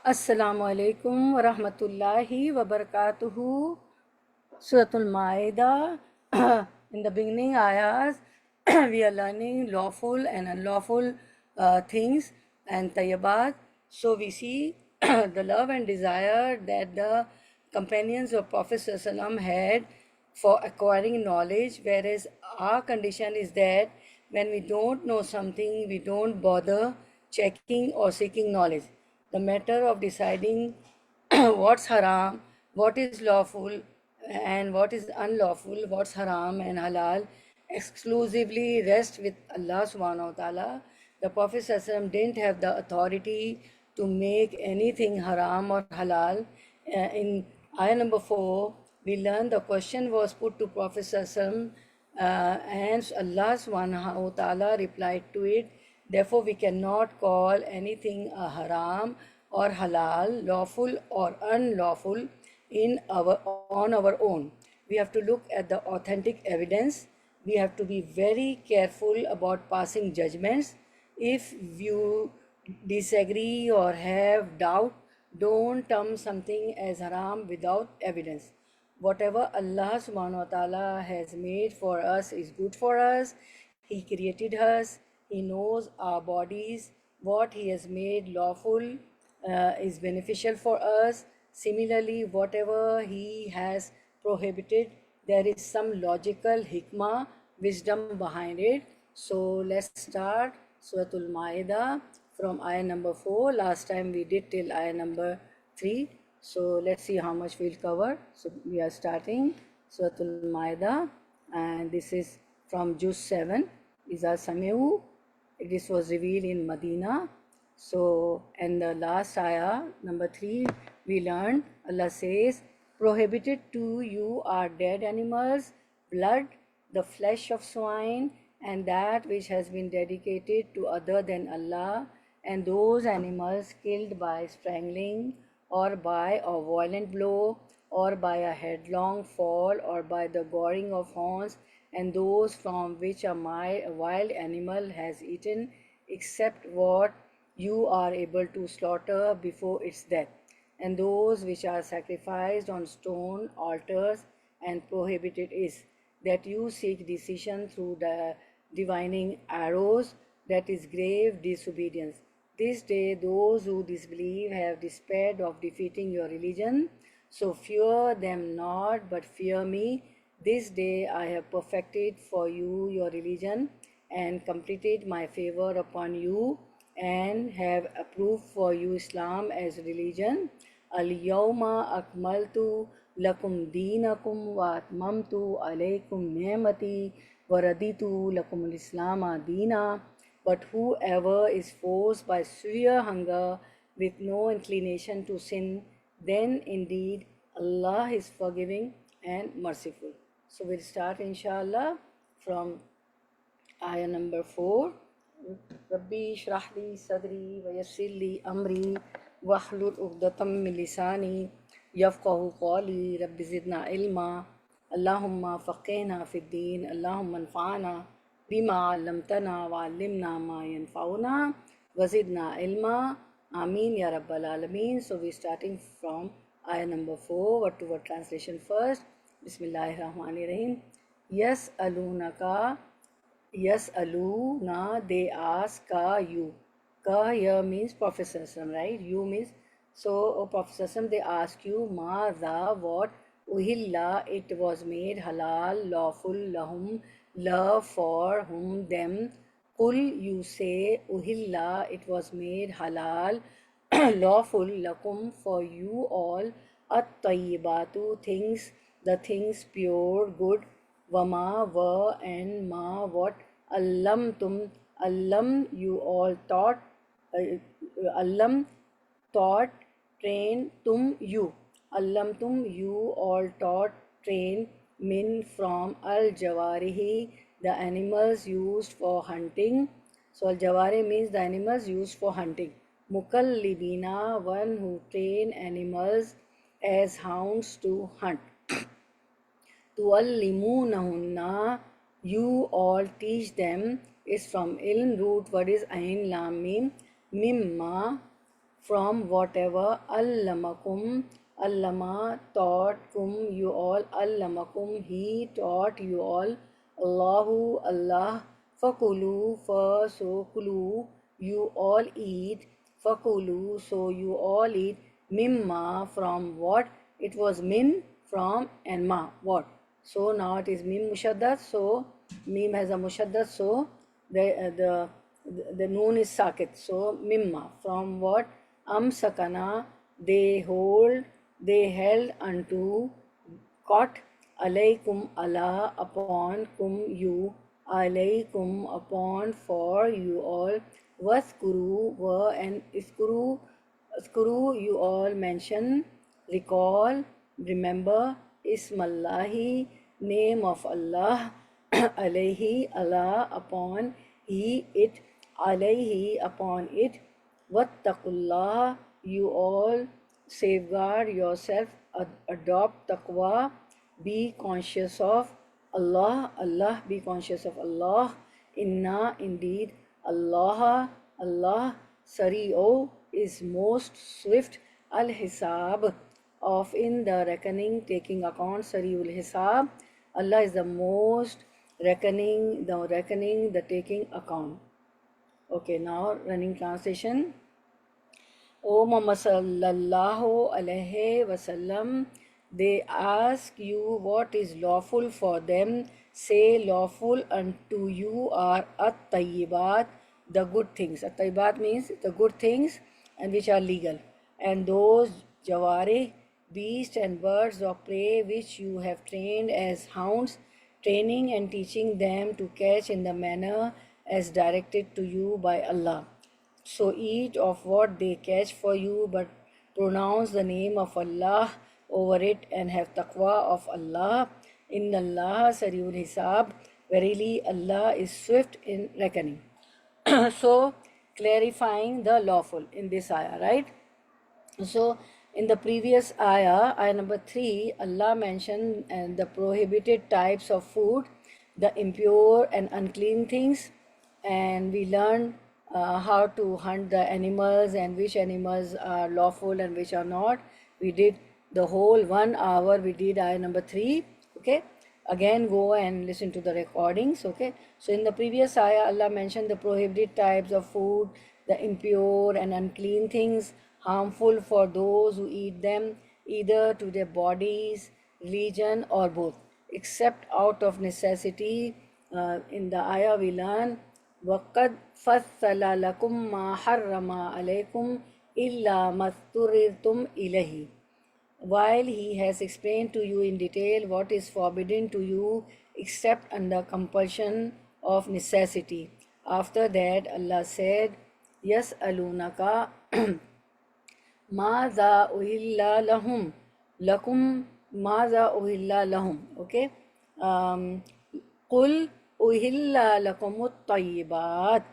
Assalamu alaikum wa rahmatullahi wa barakatuhu. Suratul Maida. In the beginning ayahs, we are learning lawful and unlawful things and tayyibat. So we see the love and desire that the companions of Prophet ﷺ had for acquiring knowledge, whereas our condition is that when we don't know something, we don't bother checking or seeking knowledge. The matter of deciding what's haram, what is lawful, and what is unlawful, what's haram and halal, exclusively rests with Allah subhanahu wa ta'ala. The Prophet ﷺ didn't have the authority to make anything haram or halal. In ayah number 4, we learn the question was put to Prophet ﷺ, and Allah subhanahu wa ta'ala replied to it. Therefore, we cannot call anything a haram or halal, lawful or unlawful on our own. We have to look at the authentic evidence. We have to be very careful about passing judgments. If you disagree or have doubt, don't term something as haram without evidence. Whatever Allah subhanahu wa ta'ala has made for us is good for us. He created us. He knows our bodies. What He has made lawful is beneficial for us. Similarly, whatever He has prohibited, there is some logical hikmah, wisdom behind it. So let's start Suratul Maida from ayah number 4. Last time we did till ayah number 3. So let's see how much we'll cover. So we are starting Suratul Maida, and this is from Juz 7. Iza Sami'u. This was revealed in Medina. So, and the last ayah, number 3, we learned Allah says, prohibited to you are dead animals, blood, the flesh of swine, and that which has been dedicated to other than Allah, and those animals killed by strangling, or by a violent blow, or by a headlong fall, or by the goring of horns, and those from which a wild animal has eaten, except what you are able to slaughter before its death, and those which are sacrificed on stone altars. And prohibited is that you seek decision through the divining arrows, that is grave disobedience. This day those who disbelieve have despaired of defeating your religion, so fear them not, but fear me. This day I have perfected for you your religion, and completed my favor upon you, and have approved for you Islam as religion. Al-yawma akmaltu lakum deenakum wa atmamtu alaykum ni'mati wa raditu lakum al-islama deena. But whoever is forced by severe hunger with no inclination to sin, then indeed Allah is forgiving and merciful. So we'll start inshallah from ayah number 4. Rabbi shrah li sadri wa yassir li amri wahlul uqdatam min lisani yafqahu qawli. Rabbi zidna ilma. Allahumma faqihna fid din. Allahumma anfa'na bima 'allamtana wa 'allimna ma yanfa'una wa zidna ilma. Ameen ya rabbal alameen. So we're starting from ayah number 4, word to word translation first. Bismillahir Rahmanir Rahim. Yes alunaka. Yes, aluna, they ask ka you. Ka here means Prophet Sallallahu, right? You means, so Prophet Sallallahu, they ask you, ma the what, uhilla, it was made halal, lawful, lahum, love for whom, them. Kul, you say, uhilla, it was made halal, lawful, lakum, for you all, at-tayyibatu, things, the things pure, good, Vama, wa, and ma, what, allam tum, allam, you all taught, allam, taught, train, tum, you, allam tum, you all taught, train, min, from, al jawarihi, the animals used for hunting. So al jawari means the animals used for hunting. Mukallibina, one who train animals as hounds to hunt. Tuallimunahunna, you all teach them, is from ilm root, what is ain lam mim, mimma, from whatever allamakum, allama taught kum you all, allamakum he taught you all, Allahu Allah, fakulu fa so kulu you all eat, fakulu so you all eat, mimma from what, it was min from and ma what, so now it is mim mushaddad, so mim has a mushaddad, so the noon is sakit, so mimma from what, sakana they hold, they held unto, caught, alaykum Allah upon kum you, alaykum upon for you all, waskuru were and iskuru you all mention, recall, remember, ismallahi name of Allah, alayhi Allah upon he it, alayhi upon it, wattaqullah you all safeguard yourself, adopt taqwa, be conscious of Allah, Allah be conscious of Allah, inna indeed, Allah Allah sari'o is most swift, al hisab of in the reckoning, taking account, sari'ul hisab, Allah is the most reckoning, the taking account. Okay, now running translation. O Muhammad sallallahu alaihi wasallam, they ask you what is lawful for them. Say, lawful unto you are at-tayyibat, the good things. At-tayyibat means the good things and which are legal. And those jawari, beasts and birds of prey which you have trained as hounds, training and teaching them to catch in the manner as directed to you by Allah. So eat of what they catch for you, but pronounce the name of Allah over it and have taqwa of Allah. Inna Allah sariul hisab. Verily Allah is swift in reckoning. So clarifying the lawful in this ayah, right? So in the previous ayah number 3, Allah mentioned the prohibited types of food, the impure and unclean things, and we learned how to hunt the animals and which animals are lawful and which are not. We did the whole 1 hour, we did ayah number 3. Okay, again go and listen to the recordings. Okay, so in the previous ayah Allah mentioned the prohibited types of food, the impure and unclean things, harmful for those who eat them, either to their bodies, religion or both, except out of necessity. In the ayah we learn وَقَدْ فَصَّلَ لَكُمْ مَا حَرَّمَ عَلَيْكُمْ إِلَّا مَا اضْطُرِرْتُمْ إِلَيْهِ, while he has explained to you in detail what is forbidden to you except under compulsion of necessity. After that Allah said, يَسْأَلُونَكَ مَاذَا أُهِلَّ لَهُمْ لَكُمْ مَاذَا أُهِلَّ لَهُمْ. Okay, قُلْ uhilla lakumut tayyibat.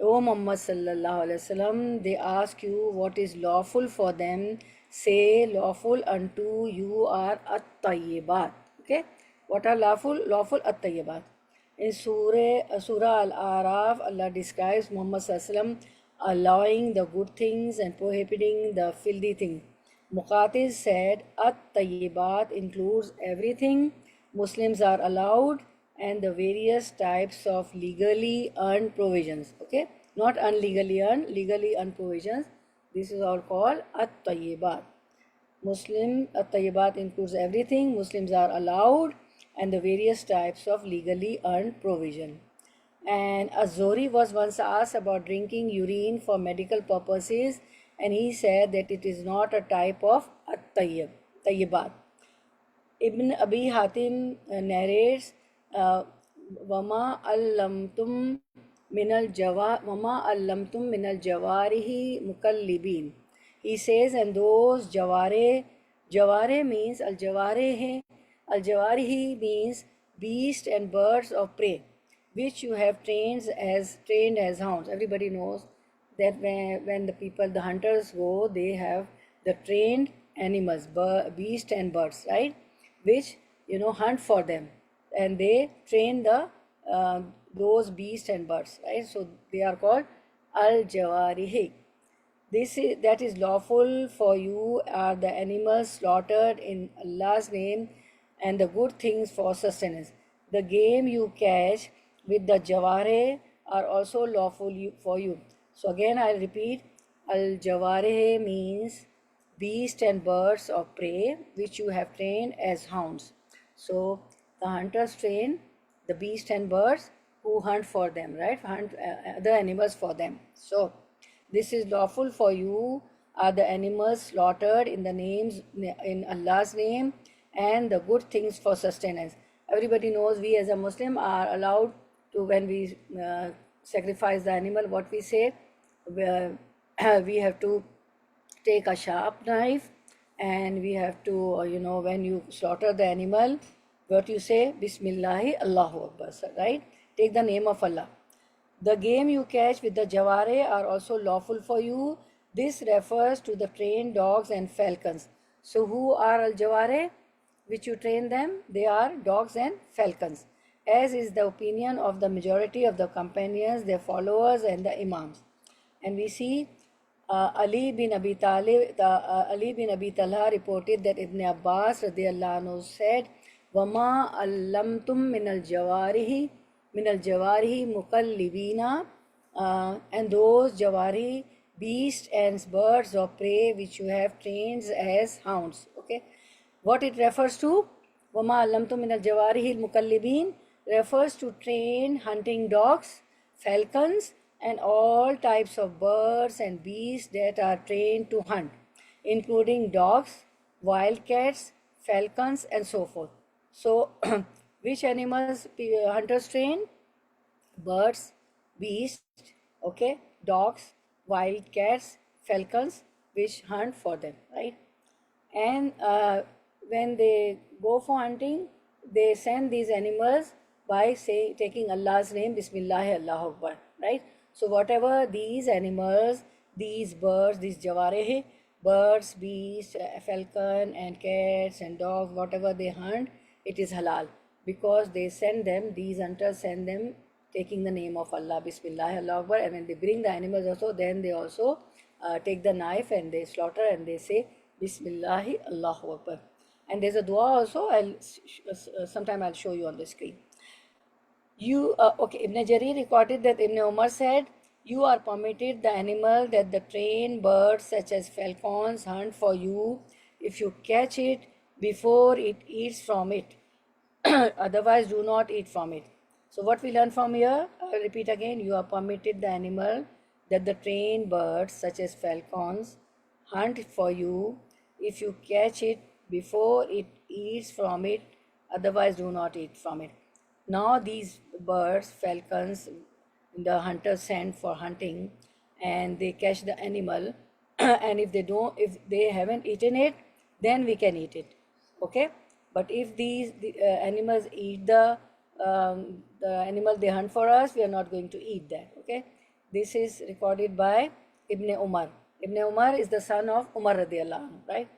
O Muhammad sallallahu alaihi wasallam, they ask you what is lawful for them. Say, lawful unto you are at-tayyibat. Okay, what are lawful? Lawful at-tayyibat. In Surah Al-Araf, Allah describes Muhammad sallallahu alaihi wasallam allowing the good things and prohibiting the filthy things. Muqatil said, at-tayyibat includes everything. Muslims are allowed, and the various types of legally earned provisions. Okay, not unlegally earned, legally earned provisions. This is all called at-tayyibat. At-tayyibat includes everything. Muslims are allowed, and the various types of legally earned provision. And Az-Zuhri was once asked about drinking urine for medical purposes, and he said that it is not a type of at-tayyibat. Ibn Abi Hatim narrates, Wama allamtum minal jawarihi mukallibin. He says, and those jaware means al-jawarihi means beast and birds of prey, which you have trained as hounds. Everybody knows that when the hunters go, they have the trained animals, beast and birds, right, which hunt for them, and they train those beasts and birds, right? So they are called al-jawarihi. that is lawful for you are the animals slaughtered in Allah's name and the good things for sustenance. The game you catch with the jaware are also lawful for you. So again I'll repeat, al-jaware means beasts and birds of prey which you have trained as hounds. So the hunters train the beasts and birds who hunt for them, right? Hunt other animals for them. So this is lawful for you are the animals slaughtered in the names in Allah's name and the good things for sustenance. Everybody knows we as a Muslim are allowed to, when we sacrifice the animal, what we say, we have to take a sharp knife and we have to, when you slaughter the animal, what you say, Bismillahi Allahu Akbar, right? Take the name of Allah. The game you catch with the jaware are also lawful for you. This refers to the trained dogs and falcons. So who are al-jaware? Which you train them? They are dogs and falcons, as is the opinion of the majority of the companions, their followers and the imams. And we see Ali bin Abi Talha reported that Ibn Abbas radiallahu anhu said, "Wama allamtum min al-jawarihi mukallibina," and those jawari, beasts and birds of prey which you have trained as hounds. Okay, what it refers to? Wama allamtum min al-jawarihi al-mukallibin refers to trained hunting dogs, falcons, and all types of birds and beasts that are trained to hunt, including dogs, wildcats, falcons, and so forth. So, which animals hunters train? Birds, beasts, okay, dogs, wildcats, falcons, which hunt for them, right? And when they go for hunting, they send these animals by taking Allah's name, Bismillah Allahu Akbar, right? So whatever these animals, these birds, these jawareh, birds, beasts, falcon and cats and dogs, whatever they hunt, it is halal because they send them, these hunters send them taking the name of Allah, Bismillah Allahu Akbar, and when they bring the animals also, then they also take the knife and they slaughter and they say Bismillahi Allahu Akbar. And there's a dua also, sometime I'll show you on the screen. Okay, Ibn Jarir recorded that Ibn Umar said, "You are permitted the animal that the trained birds such as falcons hunt for you if you catch it before it eats from it. Otherwise, do not eat from it." So what we learn from here, I'll repeat again, you are permitted the animal that the trained birds such as falcons hunt for you if you catch it before it eats from it, otherwise do not eat from it. Now these birds, falcons, the hunters send for hunting and they catch the animal and if they haven't eaten it, then we can eat it, okay? But if these animals eat the animal they hunt for us, we are not going to eat that, okay? This is recorded by Ibn Umar. Ibn Umar is the son of Umar radiallahu anhu, right?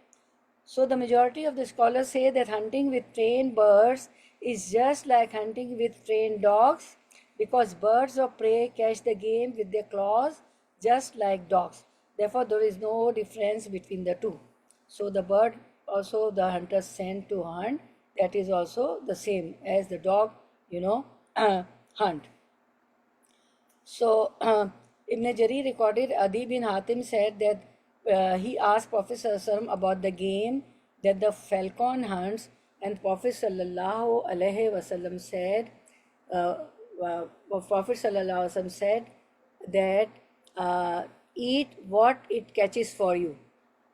So the majority of the scholars say that hunting with trained birds is just like hunting with trained dogs because birds of prey catch the game with their claws just like dogs. Therefore, there is no difference between the two. So the bird also the hunters send to hunt, that is also the same as the dog, hunt. So Ibn Jarir recorded Adi bin Hatim said that he asked Prophet ﷺ about the game that the falcon hunts, and Prophet ﷺ said, that eat what it catches for you.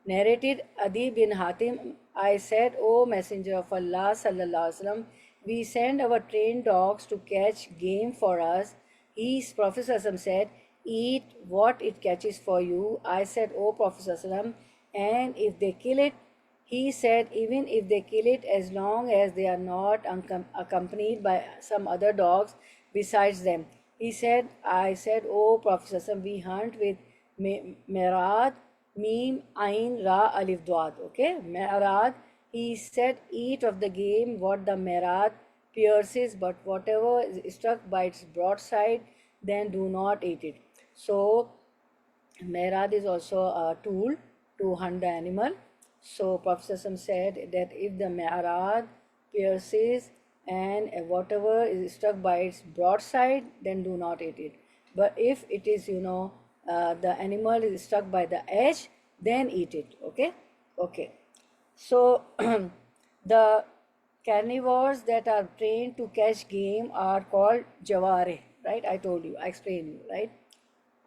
Narrated Adi bin Hatim, I said, "O Messenger of Allah ﷺ, we send our trained dogs to catch game for us." Prophet ﷺ said, "Eat what it catches for you." I said, "O Prophet ﷺ, and if they kill it?" He said, "Even if they kill it, as long as they are not accompanied by some other dogs besides them." I said, "O Prophet ﷺ, we hunt with merad, mim, ain, ra, alif, dwad." Okay, merad. He said, "Eat of the game what the merad pierces, but whatever is struck by its broadside, then do not eat it." So Mehrad is also a tool to hunt the animal. So Prophet said that if the mehrad pierces and whatever is struck by its broadside, then do not eat it. But if it is, the animal is struck by the edge, then eat it. Okay? Okay. So the carnivores that are trained to catch game are called jawarih, right? I told you, I explained you, right?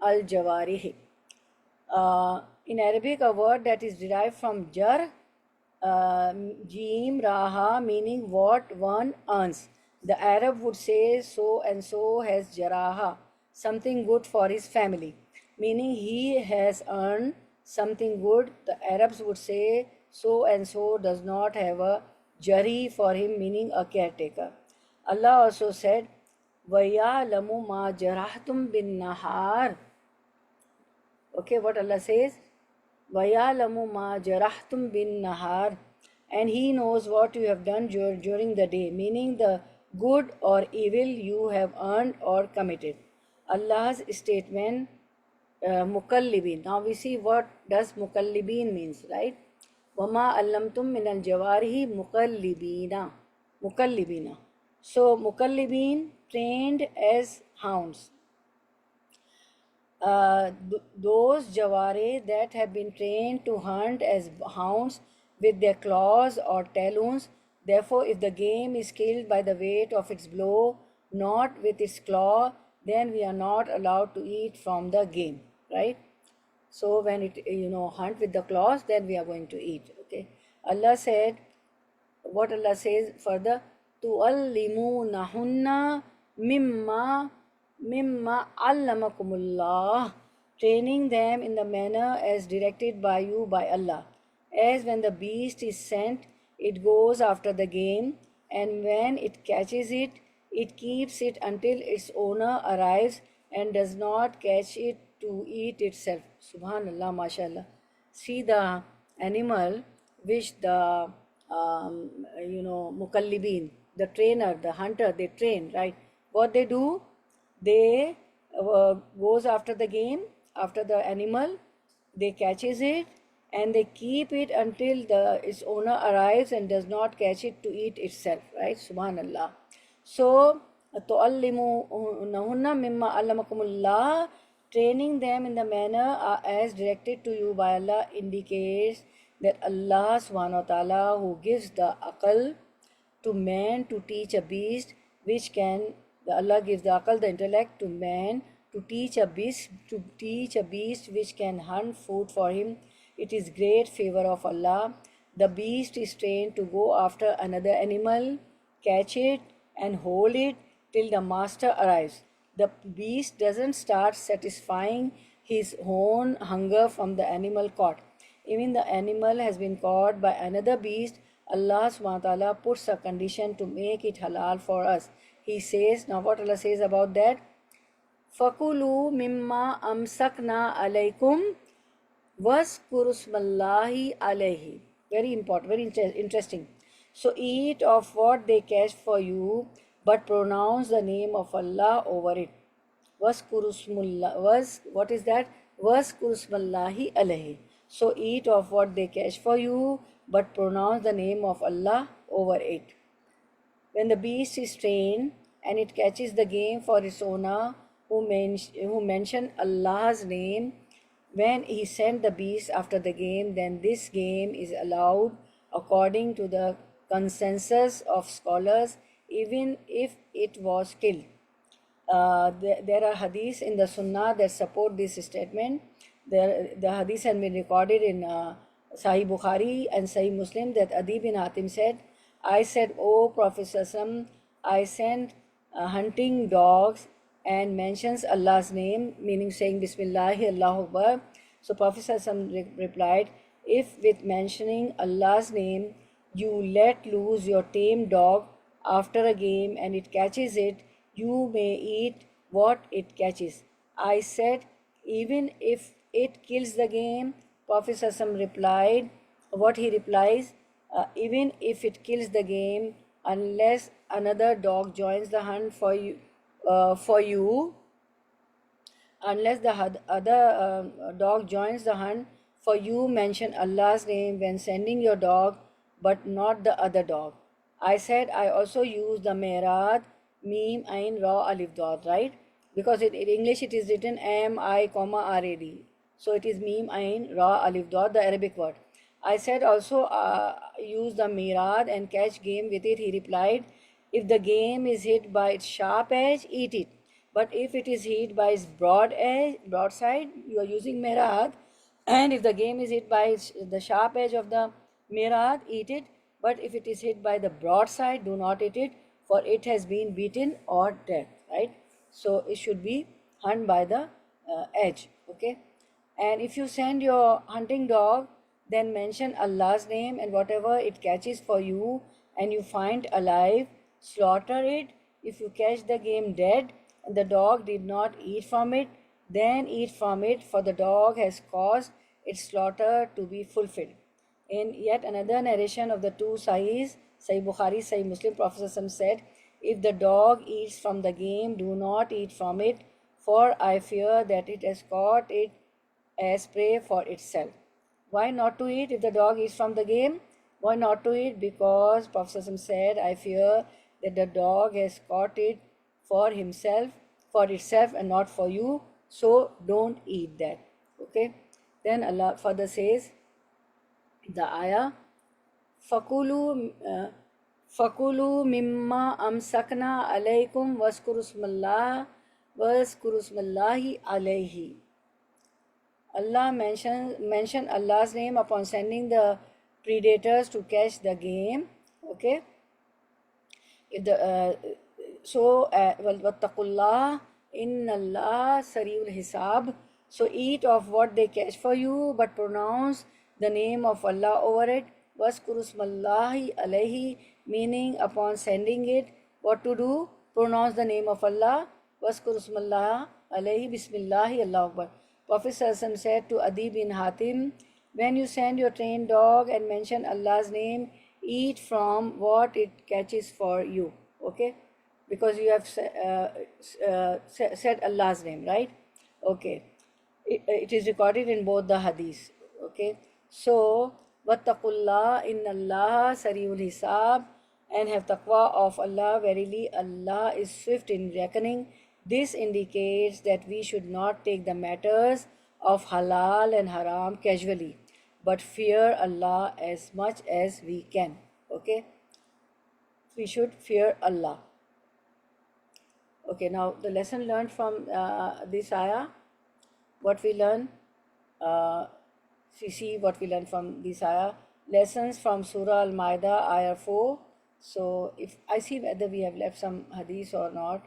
Al jawarih. In Arabic, a word that is derived from jar, jim, raha, meaning what one earns. The Arab would say so and so has jaraha, something good for his family, meaning he has earned something good. The Arabs would say so and so does not have a jari for him, meaning a caretaker. Allah also said, وَيَعْلَمُ مَا جَرَحْتُمْ بِالنَّهَارِ. Okay, what Allah says? وَيَعْلَمُ مَا جَرَحْتُمْ بِالنَّهَارِ. And He knows what you have done during the day, meaning the good or evil you have earned or committed. Allah's statement, mukallibin. Now we see what does mukallibin means, right? وَمَا أَلَّمْتُم مِّنَ الْجَوَارِحِ مُقَلِّبِينَ. Mukallibina. So mukallibin, trained as hounds. Those jaware that have been trained to hunt as hounds with their claws or talons. Therefore, if the game is killed by the weight of its blow, not with its claw, then we are not allowed to eat from the game, right? So when it hunt with the claws, then we are going to eat. Okay. Allah said, what Allah says further, tu'allimunahunna mimma allamakumullah, training them in the manner as directed by you by Allah. As when the beast is sent, it goes after the game, and when it catches it, it keeps it until its owner arrives and does not catch it to eat itself. Subhanallah, mashallah. See the animal which the mukallibin, the trainer, the hunter, they train, right? What they do, they goes after the game, after the animal, they catches it, and they keep it until its owner arrives and does not catch it to eat itself, right? Subhanallah. So tu'allimunahunna mimma allamakumullah, training them in the manner as directed to you by Allah, indicates that Allah subhanahu wa ta'ala, who gives the aql to man to teach a beast which can, Allah gives the aql, the intellect to man to teach a beast which can hunt food for him. It is great favor of Allah. The beast is trained to go after another animal, catch it and hold it till the master arrives. The beast doesn't start satisfying his own hunger from the animal caught. Even the animal has been caught by another beast, Allah subhanahu wa ta'ala puts a condition to make it halal for us. He says, now what Allah says about that? فَكُلُوا مِمَّا أَمْسَكْنَا عَلَيْكُمْ وَاذْكُرُوا اسْمَ اللَّهِ عَلَيْهِ. Very important, very interesting. So eat of what they catch for you, but pronounce the name of Allah over it. What is that? وَاذْكُرُوا اسْمَ اللَّهِ عَلَيْهِ. So eat of what they catch for you, but pronounce the name of Allah over it. When the beast is trained and it catches the game for its owner, who mentioned Allah's name, when he sent the beast after the game, then this game is allowed according to the consensus of scholars, even if it was killed. There are hadiths in the Sunnah that support this statement. The hadith has been recorded in Sahih Bukhari and Sahih Muslim that Adi bin Hatim said, I said, O Prophet Sallallahu, I sent hunting dogs, and mentions Allah's name, meaning saying Bismillah, Allahu Akbar. So Prophet Sallallahu replied, if with mentioning Allah's name you let loose your tame dog after a game and it catches it, you may eat what it catches. I said, even if it kills the game, Prophet Sallallahu replied, what he replies, even if it kills the game, unless another dog joins the hunt for you, Unless the other dog joins the hunt, for you mention Allah's name when sending your dog, but not the other dog. I said I also use the Merad, Meme, Ain, Ra, Alif, Dot, right? Because in English it is written M, I, comma, R-A-D. So it is Meme, Ain, Ra, Alif, Dot, the Arabic word. I said also use the Mirad and catch game with it. He replied, if the game is hit by its sharp edge, eat it. But if it is hit by its broad side, you are using Mirad. And if the game is hit by the sharp edge of the Mirad, eat it. But if it is hit by the broad side, do not eat it, for it has been beaten or dead, right? So it should be hunt by the edge, okay? And if you send your hunting dog, then mention Allah's name, and whatever it catches for you and you find alive, slaughter it. If you catch the game dead and the dog did not eat from it, then eat from it, for the dog has caused its slaughter to be fulfilled. In yet another narration of the two Sahihs, Sahih Bukhari, Sahih Muslim, Prophet said, if the dog eats from the game, do not eat from it, for I fear that it has caught it as prey for itself. Why not to eat if the dog eats from the game? Why not to eat? Because Prophet said, I fear that the dog has caught it for himself, for itself and not for you, so don't eat that. Okay. Then Allah further says, the ayah, Fakulu mimma amsakna alaykum waskurusmallahi alayhi. Allah mention Allah's name upon sending the predators to catch the game. Okay. If the wattaqullah innallah sariul hisab. So eat of what they catch for you, but pronounce the name of Allah over it. Waskurusmallahi alayhi, meaning upon sending it, what to do? Pronounce the name of Allah. Waskurusmallahi alayhi, Bismillahi, Allah Akbar. Prophet said to Adi bin Hatim, when you send your trained dog and mention Allah's name, eat from what it catches for you. Okay? Because you have said Allah's name, right? Okay. It is recorded in both the hadiths. Okay? So, wattaqullah innallaha sariul hisab, and have taqwa of Allah. Verily, Allah is swift in reckoning. This indicates that we should not take the matters of halal and haram casually, but fear Allah as much as we can. Okay? We should fear Allah. Okay, now the lesson learned from this ayah, what we learn, see what we learn from this ayah. Lessons from Surah Al-Ma'idah, ayah 4. So, if I see whether we have left some hadith or not.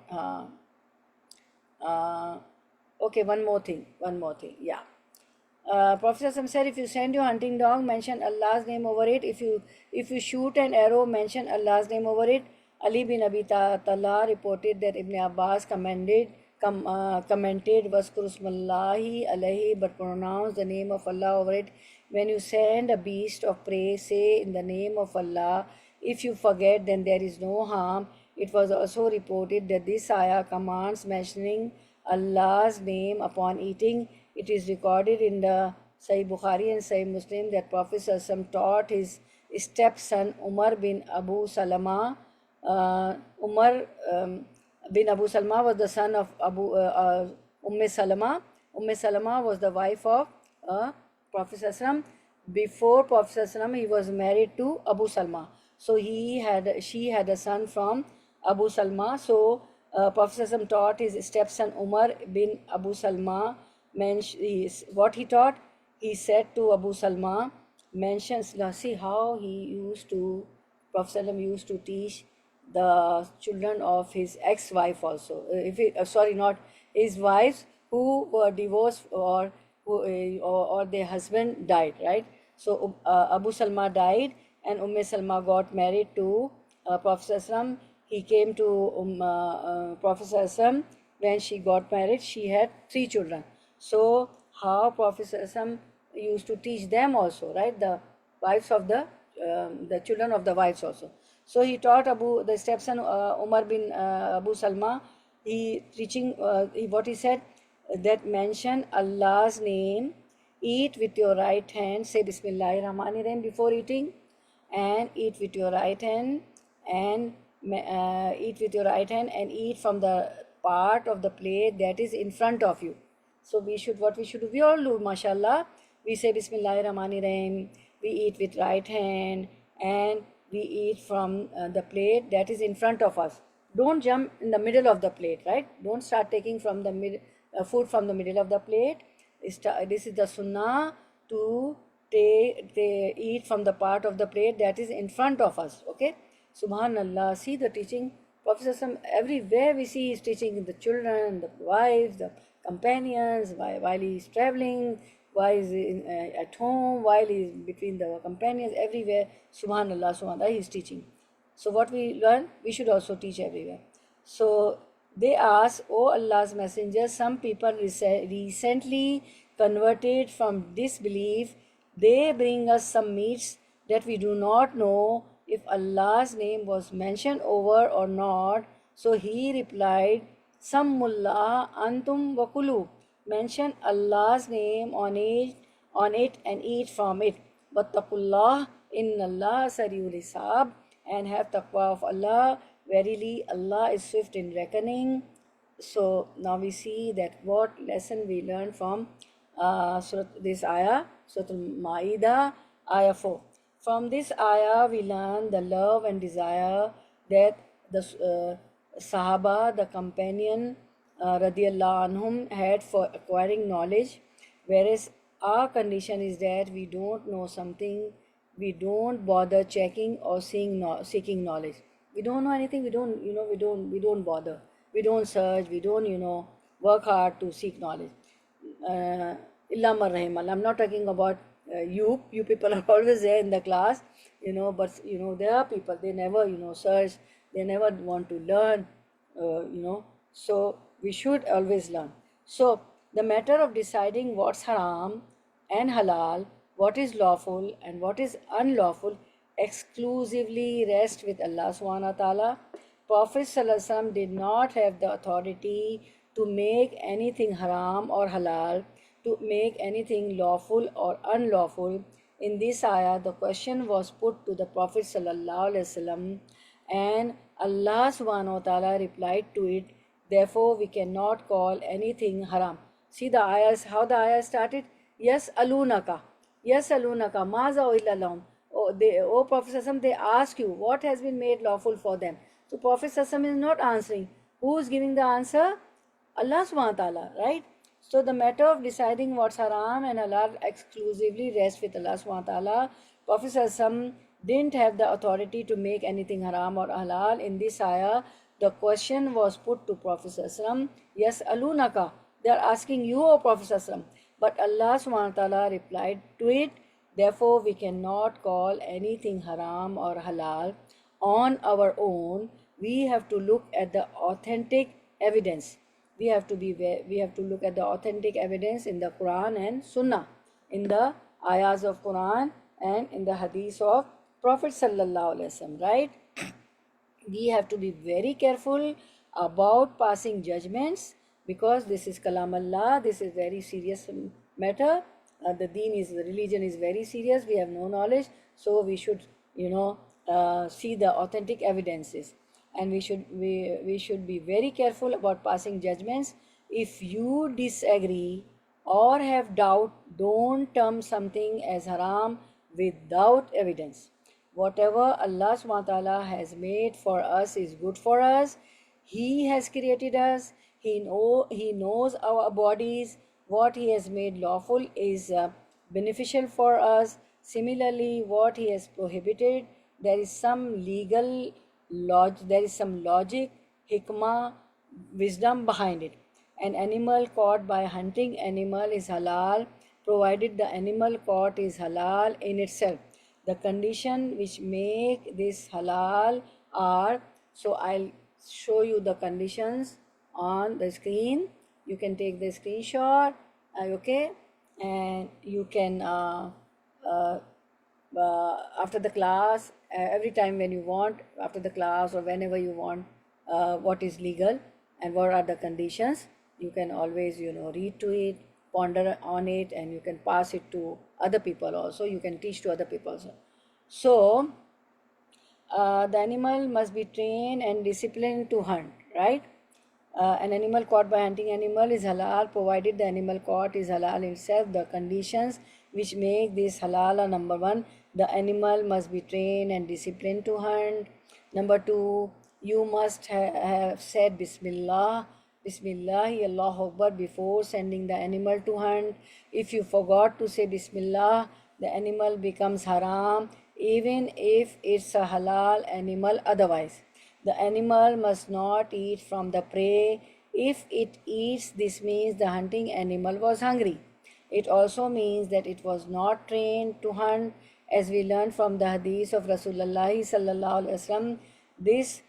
Okay, one more thing, yeah. Prophet said, if you send your hunting dog, mention Allah's name over it. If you shoot an arrow, mention Allah's name over it. Ali bin Abi Talha reported that Ibn Abbas commented Waskurusmallahi alayhi, but pronounce the name of Allah over it. When you send a beast of prey, say in the name of Allah. If you forget, then there is no harm. It was also reported that this ayah commands mentioning Allah's name upon eating. It is recorded in the Sahih Bukhari and Sahih Muslim that Prophet taught his stepson Umar bin Abu Salama. Umar bin Abu Salama was the son of Salama. Salama was the wife of Prophet. Before Prophet he was married to Abu Salma. So she had a son from Abu Salma. So Prophet taught his stepson Umar bin Abu Salma. What he taught, he said to Abu Salma, mentions, see how Prophet used to teach the children of his ex-wife also. Not his wives who were divorced or their husband died, right? So Abu Salma died and Salma got married to Prophet. He came to Prophet. When she got married, she had 3 children. So how Prophet used to teach them also, right? The wives of the children of the wives also. So he taught the stepson Umar bin Abu Salma. What he said, that mention Allah's name. Eat with your right hand, say Bismillahir Rahmanir Rahim before eating, and eat with your right hand, and eat with your right hand, and eat from the part of the plate that is in front of you. So what we should do, we all do, mashallah. We say Bismillahir Rahmanir Rahim, we eat with right hand, and we eat from the plate that is in front of us. Don't jump in the middle of the plate, right? Don't start taking from the food from the middle of the plate. This is the sunnah to eat from the part of the plate that is in front of us. Okay, Subhanallah. See the teaching. Prophet ﷺ, everywhere we see he's teaching the children, the wives, the companions, while he's traveling, while he's at home, while he's between the companions, everywhere. Subhanallah, Subhanallah, he's teaching. So what we learn, we should also teach everywhere. So they ask, "O Allah's Messenger, some people recently converted from disbelief. They bring us some meats that we do not know if Allah's name was mentioned over or not." So he replied, "Sammullah antum wakulu." Mention Allah's name on it and eat from it. Wattaqullah innallah sariul hisab, and have taqwa of Allah. Verily, Allah is swift in reckoning. So now we see that what lesson we learn from this ayah, Surah Al-Ma'idah, ayah 4. From this ayah, we learn the love and desire that the Sahaba, the companion, radiallahu anhum, had for acquiring knowledge, whereas our condition is that we don't know something, we don't bother checking or seeking knowledge. We don't know anything, we don't bother, we don't search, we don't work hard to seek knowledge. Illa man rahimallah. I'm not talking about you people are always there in the class, but there are people, they never search, they never want to learn, so we should always learn. So the matter of deciding what's haram and halal, what is lawful and what is unlawful, exclusively rests with Allah subhanahu wa ta'ala. Prophet sallallahu alaihi wasallam did not have the authority to make anything haram or halal, to make anything lawful or unlawful. In this ayah, the question was put to the Prophet sallallahu alaihi wasallam, and Allah subhanahu wa ta'ala replied to it. Therefore, we cannot call anything haram. See the ayahs, how the ayah started. Yes, alunaka, maza illallah. Oh Prophet sallallahu, they ask you what has been made lawful for them. So Prophet sallallahu is not answering. Who is giving the answer? Allah subhanahu wa ta'ala, right? So the matter of deciding what's haram and halal exclusively rests with Allah subhanahu wa ta'ala. Prophet sallallahu didn't have the authority to make anything haram or halal. In this ayah, the question was put to Prophet sallallahu. Yes, alunaka, they are asking you, O Prophet sallallahu. But Allah subhanahu wa ta'ala replied to it. Therefore, we cannot call anything haram or halal on our own. We have to look at the authentic evidence. We have to look at the authentic evidence in the Quran and Sunnah, in the ayahs of Quran and in the hadith of Prophet sallallahu alaihi wasallam, right? We have to be very careful about passing judgments, because this is Kalam Allah, this is very serious matter. The religion is very serious. We have no knowledge, so we should see the authentic evidences, and we should be very careful about passing judgments. If you disagree or have doubt, don't term something as haram without evidence. Whatever Allah subhanahu wa ta'ala has made for us is good for us. He has created us. He knows our bodies. What He has made lawful is beneficial for us. Similarly, what He has prohibited, there is some logic, hikmah, wisdom behind it. An animal caught by hunting animal is halal, provided the animal caught is halal in itself. The condition which make this halal are, so I'll show you the conditions on the screen. You can take the screenshot, okay, and you can after the class, every time when you want, after the class or whenever you want, what is legal and what are the conditions, you can always, read to it, ponder on it, and you can pass it to other people also. You can teach to other people also. So the animal must be trained and disciplined to hunt, right? An animal caught by hunting animal is halal provided the animal caught is halal itself. The conditions which make this halal are: number one, the animal must be trained and disciplined to hunt. Number two, you must have said Bismillah, Bismillahi Allahu Akbar before sending the animal to hunt. If you forgot to say Bismillah, the animal becomes haram, even if it's a halal animal otherwise. The animal must not eat from the prey. If it eats, this means the hunting animal was hungry. It also means that it was not trained to hunt, as we learn from the hadith of Rasulullah sallallahu alaihi wasallam. This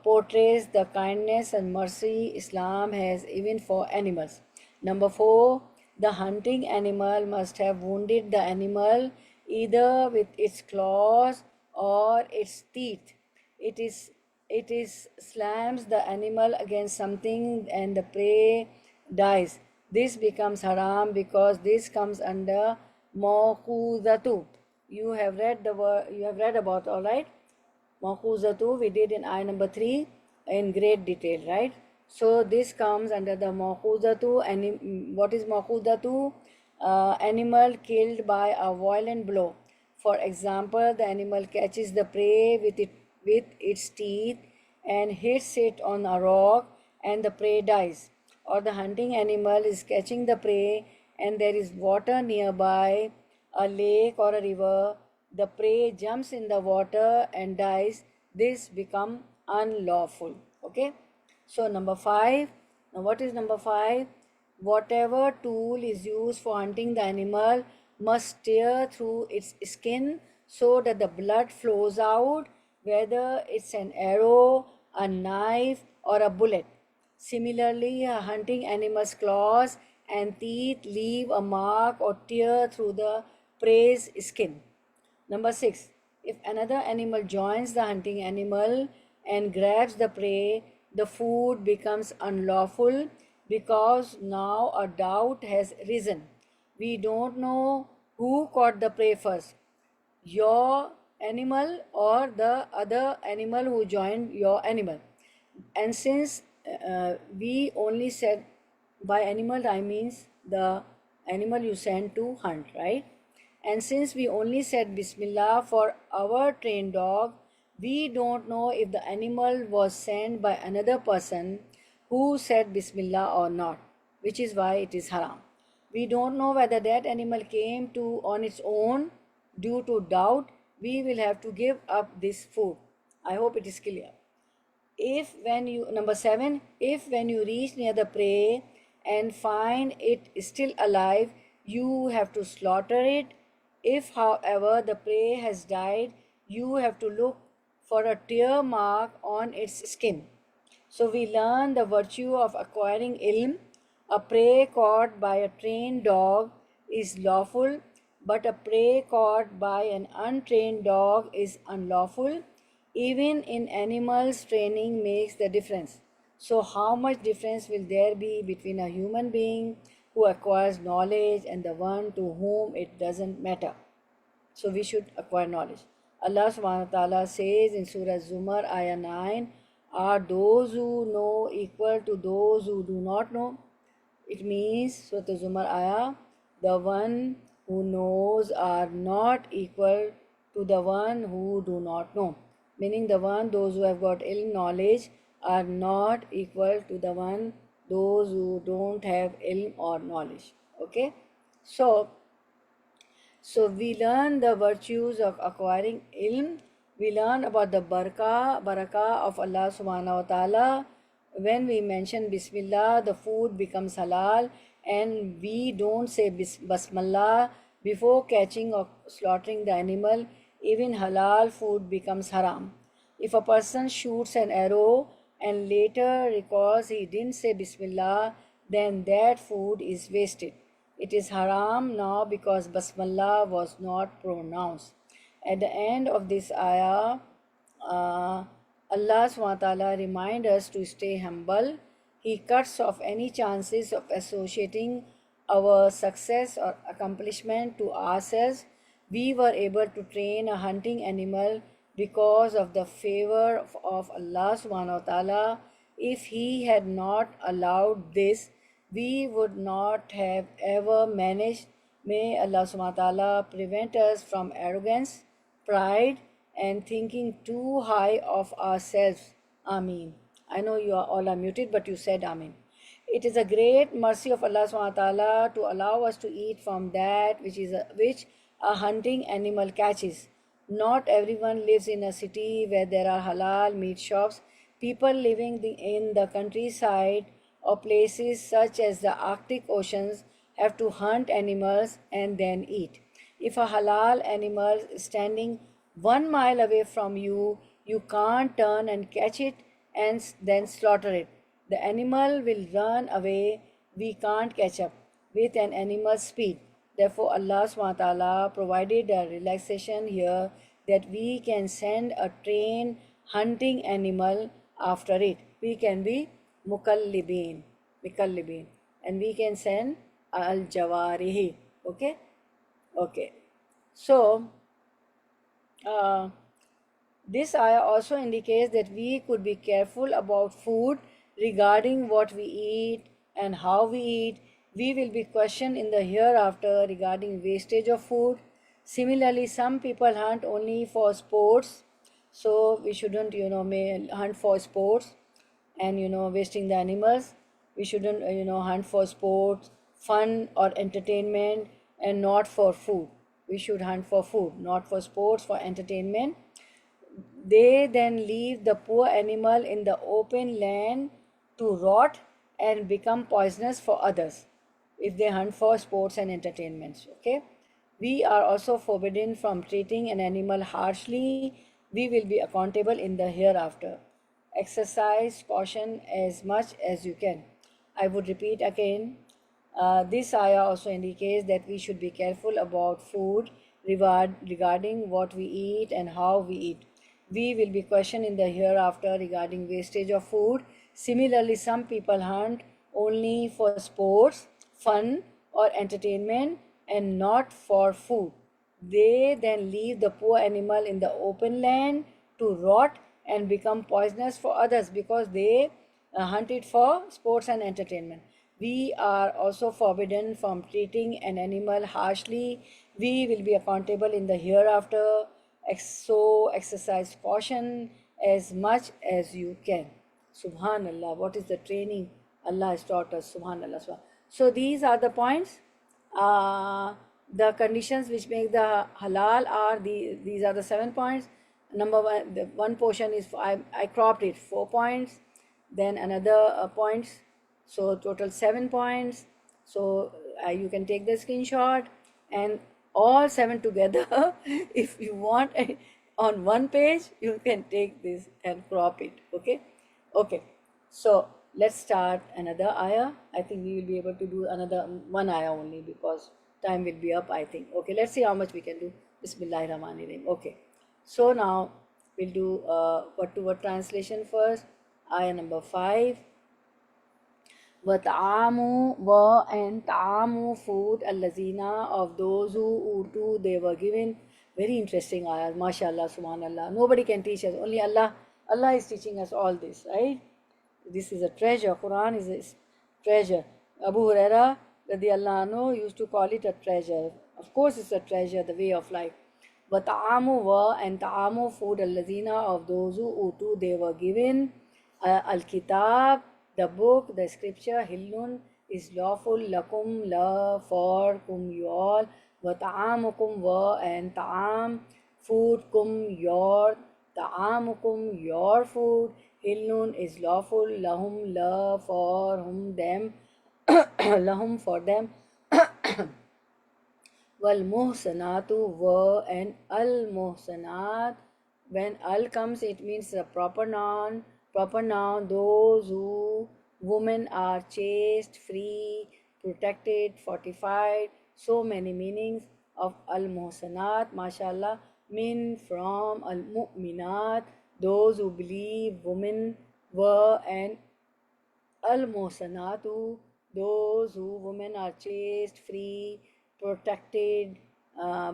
portrays the kindness and mercy Islam has even for animals. Number four, the hunting animal must have wounded the animal either with its claws or its teeth. It is slams the animal against something and the prey dies. This becomes haram because this comes under mawquzatu. You have read the word, you have read about, all right? Mawquzatu we did in ayah number 3 in great detail, right? So this comes under the mawquzatu. And what is mawquzatu? Animal killed by a violent blow. For example, the animal catches the prey with its teeth and hits it on a rock and the prey dies. Or the hunting animal is catching the prey and there is water nearby, a lake or a river. The prey jumps in the water and dies. This become unlawful. Okay. So number 5. Now what is number 5? Whatever tool is used for hunting the animal must tear through its skin so that the blood flows out, whether it's an arrow, a knife, or a bullet. Similarly, a hunting animal's claws and teeth leave a mark or tear through the prey's skin. Number 6. If another animal joins the hunting animal and grabs the prey, the food becomes unlawful because now a doubt has risen. We don't know who caught the prey first, your animal or the other animal who joined your animal. And since we only said, by animal I means the animal you sent to hunt, right? And since we only said Bismillah for our trained dog, we don't know if the animal was sent by another person who said Bismillah or not, which is why it is haram. We don't know whether that animal came to on its own. Due to doubt, we will have to give up this food. I hope it is clear. Number 7, if when you reach near the prey and find it still alive, you have to slaughter it. If, however, the prey has died, you have to look for a tear mark on its skin. So we learn the virtue of acquiring ilm. A prey caught by a trained dog is lawful, but a prey caught by an untrained dog is unlawful. Even in animals, training makes the difference. So how much difference will there be between a human being who acquires knowledge and the one to whom it doesn't matter? So we should acquire knowledge. Allah subhanahu wa ta'ala says in Surah Zumar, ayah 9, are those who know equal to those who do not know? It means, Surah Zumar ayah, the one who knows are not equal to the one who do not know. Meaning those who have got ill knowledge are not equal to the one, those who don't have ilm or knowledge. Okay. So we learn the virtues of acquiring ilm. We learn about the barakah of Allah subhanahu wa ta'ala. When we mention Bismillah, the food becomes halal, and we don't say Basmallah before catching or slaughtering the animal. Even halal food becomes haram. If a person shoots an arrow and later recalls he didn't say Bismillah, then that food is wasted. It is haram now because Basmallah was not pronounced. At the end of this ayah, Allah SWT reminds us to stay humble. He cuts off any chances of associating our success or accomplishment to ourselves. We were able to train a hunting animal because of the favor of Allah subhanahu wa ta'ala. If He had not allowed this, we would not have ever managed. May Allah subhanahu wa ta'ala prevent us from arrogance, pride, and thinking too high of ourselves. Ameen. I know you are all are muted, but you said Ameen. It is a great mercy of Allah subhanahu wa ta'ala to allow us to eat from that which a hunting animal catches. Not everyone lives in a city where there are halal meat shops. People living in the countryside or places such as the Arctic oceans have to hunt animals and then eat. If a halal animal is standing 1 mile away from you, you can't turn and catch it and then slaughter it. The animal will run away. We can't catch up with an animal's speed. Therefore, Allah SWT provided a relaxation here that we can send a trained hunting animal after it. We can be mukallibin, and we can send al jawarihi. Okay, okay. So, this ayah also indicates that we could be careful about food regarding what we eat and how we eat. We will be questioned in the hereafter regarding wastage of food. Similarly, some people hunt only for sports, so we shouldn't, hunt for sports and wasting the animals. We shouldn't, hunt for sports, fun, or entertainment, and not for food. We should hunt for food, not for sports, for entertainment. They then leave the poor animal in the open land to rot and become poisonous for others if they hunt for sports and entertainments. Okay, we are also forbidden from treating an animal harshly. We will be accountable in the hereafter. Exercise caution as much as you can. I would repeat again, this ayah also indicates that we should be careful about food regarding what we eat and how we eat. We will be questioned in the hereafter regarding wastage of food. Similarly, some people hunt only for sports, fun, or entertainment and not for food. They then leave the poor animal in the open land to rot and become poisonous for others because they hunt it for sports and entertainment. We are also forbidden from treating an animal harshly. We will be accountable in the hereafter. So exercise caution as much as you can. Subhanallah, what is the training Allah has taught us? Subhanallah. So these are the points. The conditions which make the halal are these are the 7 points. Number one, the one portion is I cropped it 4 points, then another points, so total 7 points. So you can take the screenshot and all 7 together. If you want on one page, you can take this and crop it. Okay, okay. So let's start another ayah. I think we will be able to do another one ayah only because time will be up, I think. Okay, let's see how much we can do. Bismillahirrahmanirrahim. Okay, so now we'll do word to word translation first. Ayah number 5. وَطَعَامُ and ta'amu food allazina of those who utu they were given. Very interesting ayah, mashallah, subhanallah. Nobody can teach us, only Allah. Allah is teaching us all this, right? This is a treasure. Quran is a treasure. Abu Huraira radiallahu anhu used to call it a treasure. Of course it's a treasure, the way of life. وَطَعَامُ and ta'amu food allazina of those who utu they were given. Al-Kitab, the book, the scripture, hillun is lawful, lakum, la, for, kum, you all, wa ta'amukum, wa, and ta'am, food, kum, your, ta'amukum, your food, hillun is lawful, lahum, la, for, whom, them, lahum, for them, wal muhsanatu, wa, and al muhsanat. When al comes, it means the proper noun. Proper noun, those who women are chaste, free, protected, fortified. So many meanings of al-muhsanat, mashallah. Min, from, al-mu'minat, those who believe, women were, and Al-Muhsanatu, those who women are chaste, free, protected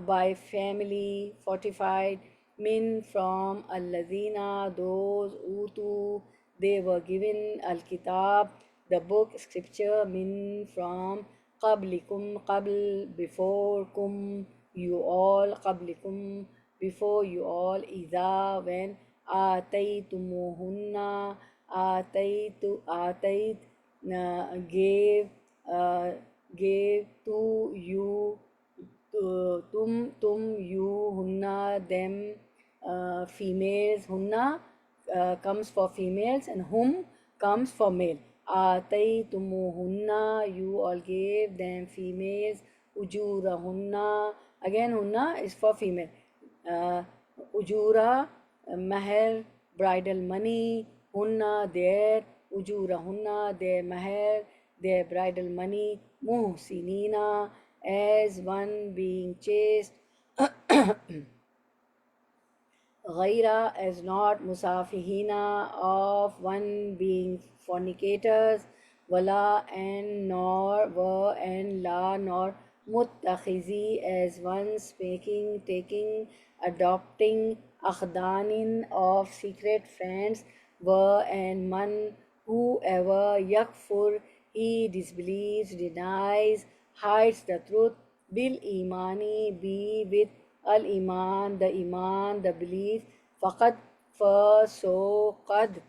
by family, fortified. Min from Al-Ladina, those utu, they were given Al-Kitab, the book, scripture. Min from Qablikum, Qabl, before, kum, you all, Qablikum, before you all, Iza, when, Ataytumuhunna, Atait gave gave to you tum you hunna them females hunna comes for females and hum comes for male. Ataytumuhunna, you all gave them females. Ujurahunna, again hunna is for female. Ujura, maher, bridal money. Hunna, their. Ujurahunna, their maher, their bridal money. Muhsinina, as one being chaste. Ghaira, as not. Musafihina, of one being fornicators. Wala, and nor. Wa, and la, nor. Muttakhizi, as one speaking, taking, adopting. Akhdanin, of secret friends. Wa, and man, whoever. Yakfur, he disbelieves, denies, hides the truth. Bil imani, be with al iman, the belief. Faqad, for so, qad,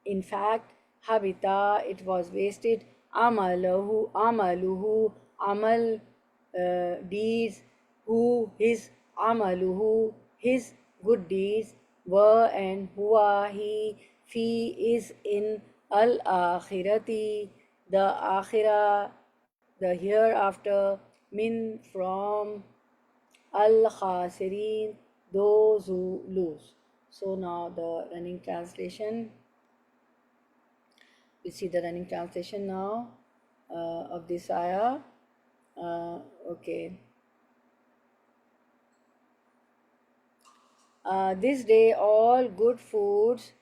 in fact, habita, it was wasted. Amaluhu, amal, deeds. Who, his, amaluhu, his good deeds. Were, and huwa, he, fi, is in al akhirati, the akhirah, the hereafter. Min, from al khasirin, those who lose. So now the running translation. We see the running translation now of this ayah. Okay. This day all good foods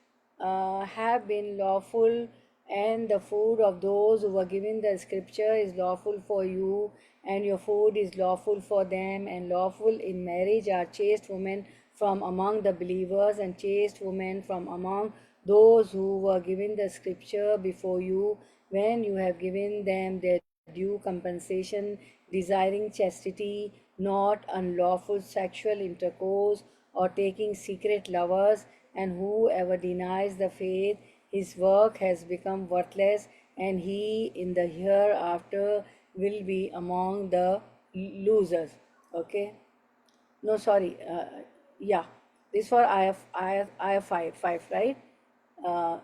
have been lawful, and the food of those who were given the scripture is lawful for you, and your food is lawful for them. And lawful in marriage are chaste women from among the believers, and chaste women from among those who were given the scripture before you, when you have given them their due compensation, desiring chastity, not unlawful sexual intercourse or taking secret lovers. And whoever denies the faith, his work has become worthless, and he in the hereafter will be among the losers. Okay? No, sorry. Yeah, this for ayah 5, right? Uh,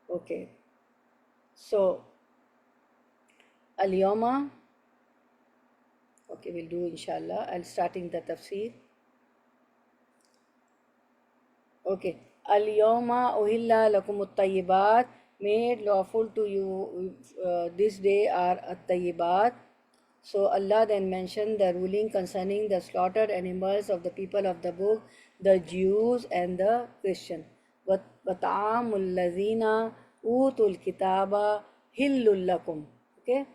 okay. So, al-yawma. Okay, we'll do inshallah. I'll starting the tafsir. Okay. Al-yawma uhilla lakum at-tayyibat, made lawful to you this day are at-tayyibat. So Allah then mentioned the ruling concerning the slaughtered animals of the people of the book, the Jews and the Christian. وَطَعَامُ الَّذِينَ أُوتُوا الْكِتَابَ حِلٌّ لَكُمْ. Okay.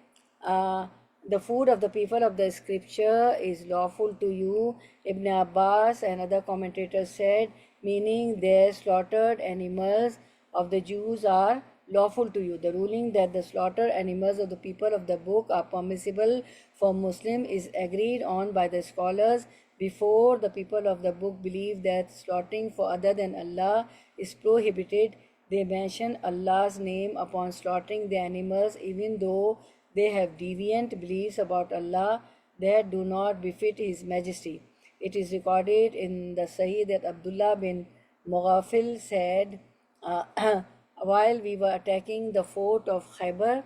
The food of the people of the scripture is lawful to you. Ibn Abbas and other commentators said, meaning their slaughtered animals of the Jews are lawful to you. The ruling that the slaughtered animals of the people of the book are permissible for Muslim is agreed on by the scholars. Before, the people of the book believed that slaughtering for other than Allah is prohibited. They mention Allah's name upon slaughtering the animals, even though they have deviant beliefs about Allah that do not befit His Majesty. It is recorded in the Sahih that Abdullah bin Mughafil said, while we were attacking the fort of Khaybar,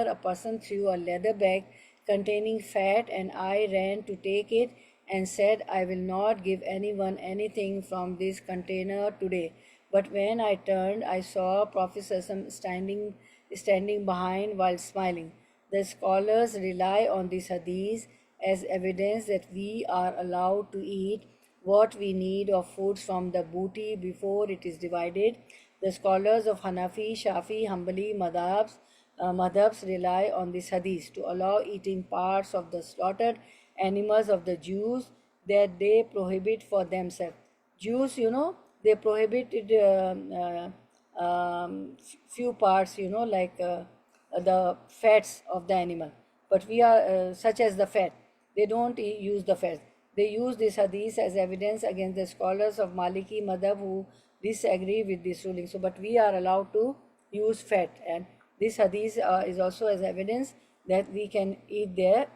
a person threw a leather bag containing fat, and I ran to take it and said, I will not give anyone anything from this container today. But when I turned, I saw Prophet standing behind while smiling. The scholars rely on this hadith as evidence that we are allowed to eat what we need of foods from the booty before it is divided. The scholars of Hanafi, Shafi, Hanbali madhabs rely on this hadith to allow eating parts of the slaughtered animals of the Jews that they prohibit for themselves. Jews, they prohibited few parts, like the fats of the animal. But we are, such as the fat, they don't use the fat. They use this hadith as evidence against the scholars of Maliki madhab who disagree with this ruling. So, but we are allowed to use fat, and this hadith is also as evidence that we can eat their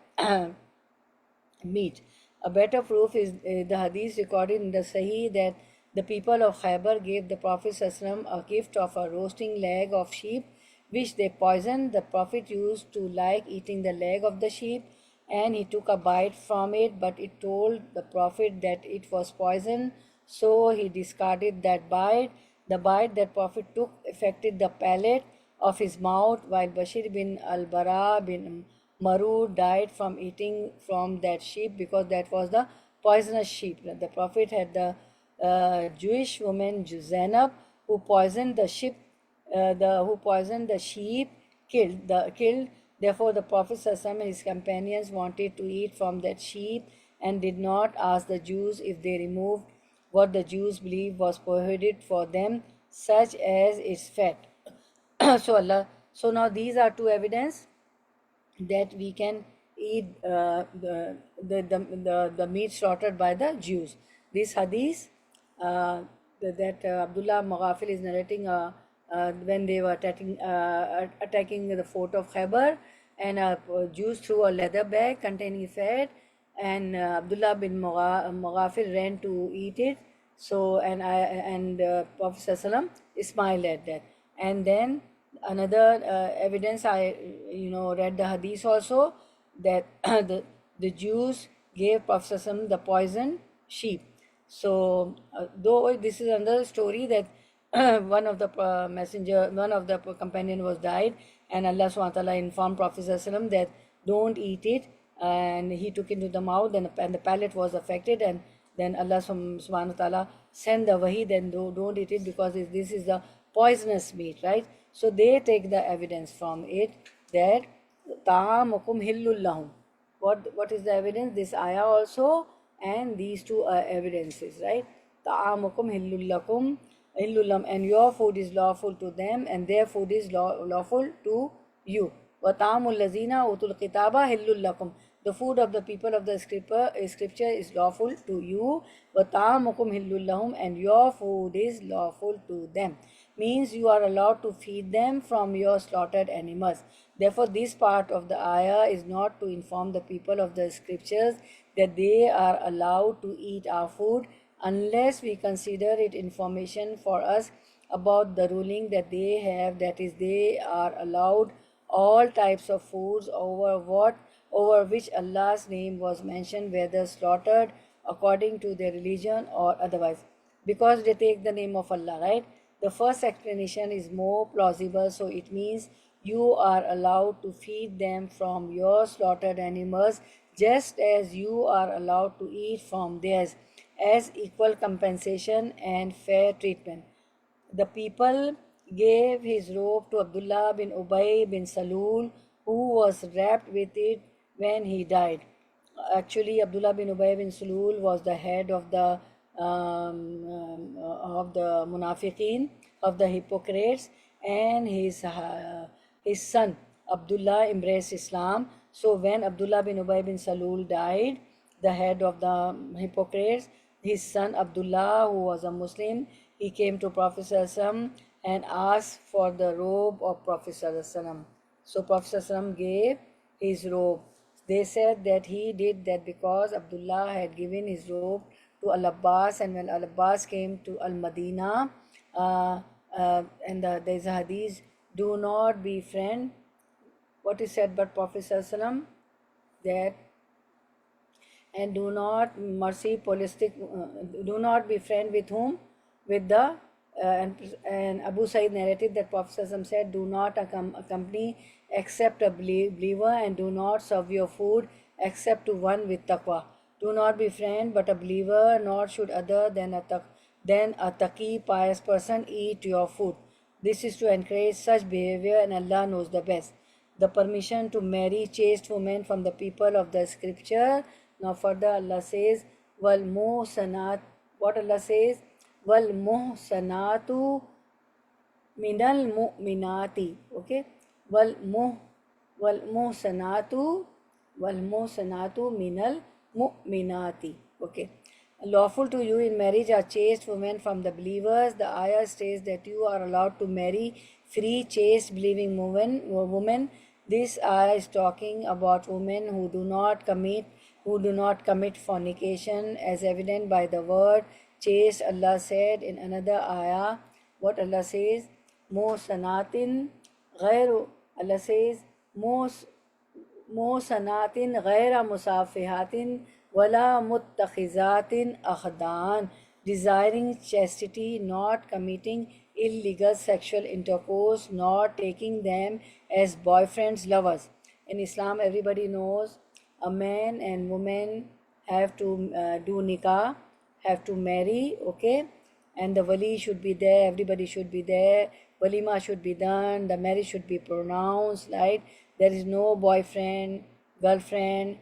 meat. A better proof is the hadith recorded in the Sahih that the people of Khaybar gave the Prophet ﷺ a gift of a roasting leg of sheep, which they poisoned. The Prophet used to like eating the leg of the sheep, and he took a bite from it, but it told the Prophet that it was poison, so he discarded that bite. The bite that Prophet took affected the palate of his mouth, while Bashir bin al-Bara bin Maru died from eating from that sheep because that was the poisonous sheep. The Prophet had the Jewish woman Zainab who poisoned the sheep, killed. Therefore, the Prophet and his companions wanted to eat from that sheep and did not ask the Jews if they removed what the Jews believed was prohibited for them, such as its fat. So now these are two evidence that we can eat the meat slaughtered by the Jews. This hadith that Abdullah Mughafil is narrating when they were attacking the fort of Khaybar, and Jews threw a leather bag containing fat, and Abdullah bin Mughafil ran to eat it. So and Prophet ﷺ smiled at that. And then another evidence, I read the hadith also, that the Jews gave Prophet ﷺ the poisoned sheep. So though this is another story that one of the companion was died, and Allah subhanahu wa ta'ala informed Prophet ﷺ that don't eat it, and he took it to the mouth, and the palate was affected, and then Allah subhanahu wa ta'ala sent the wahi, then don't eat it because this is the poisonous meat, right? So they take the evidence from it that ta'amukum hillul lahum. What is the evidence? This ayah also and these two evidences, right? Ta'amukum hillul lakum, and your food is lawful to them, and their food is lawful to you. Wa ta'amul lazina utul kitaba hillul lakum. The food of the people of the scripture is lawful to you. Wa ta'amukum hillul lahum, and your food is lawful to them. Means you are allowed to feed them from your slaughtered animals. Therefore, this part of the ayah is not to inform the people of the scriptures that they are allowed to eat our food unless we consider it information for us about the ruling that they have, that is, they are allowed all types of foods over which Allah's name was mentioned, whether slaughtered according to their religion or otherwise, because they take the name of Allah, right? The first explanation is more plausible, so it means you are allowed to feed them from your slaughtered animals just as you are allowed to eat from theirs, as equal compensation and fair treatment. The people gave his robe to Abdullah bin Ubay bin Salul, who was wrapped with it when he died. Actually, Abdullah bin Ubay bin Salul was the head of the munafiqeen, of the hypocrites, and his son Abdullah embraced Islam. So when Abdullah bin Ubay bin Salul died, the head of the hypocrites, his son Abdullah, who was a Muslim, he came to Prophet ﷺ and asked for the robe of Prophet ﷺ. So Prophet ﷺ gave his robe. They said that he did that because Abdullah had given his robe to Al-Abbas, and when Al-Abbas came to Al-Madinah, and there's a hadith, do not befriend, what is said by Prophet ﷺ, that, and do not do not befriend with whom? With the, and Abu Sa'id narrated that Prophet ﷺ said, do not accompany except a believer, and do not serve your food except to one with taqwa. Do not be friend but a believer, nor should other than a taqi, pious person eat your food. This is to encourage such behavior, and Allah knows the best. The permission to marry chaste women from the people of the scripture. Now further Allah says, Wal muhsanat, what Allah says? Wal muhsanatu minal mu'minati. Okay? Wal muhsanatu minal mu'minati. Okay. Lawful to you in marriage are chaste women from the believers. The ayah states that you are allowed to marry free, chaste, believing women. This ayah is talking about women who do not commit fornication, as evident by the word chaste. Allah said in another ayah, what Allah says? Muhsanatin ghairu. Allah says Muhsanatin ghaira musafihatin wala muttakhizatin akhdan, desiring chastity, not committing illegal sexual intercourse, not taking them as boyfriends, lovers. In Islam, everybody knows a man and woman have to do nikah, have to marry, okay? And the wali should be there, everybody should be there, walima should be done, the marriage should be pronounced, right? There is no boyfriend, girlfriend,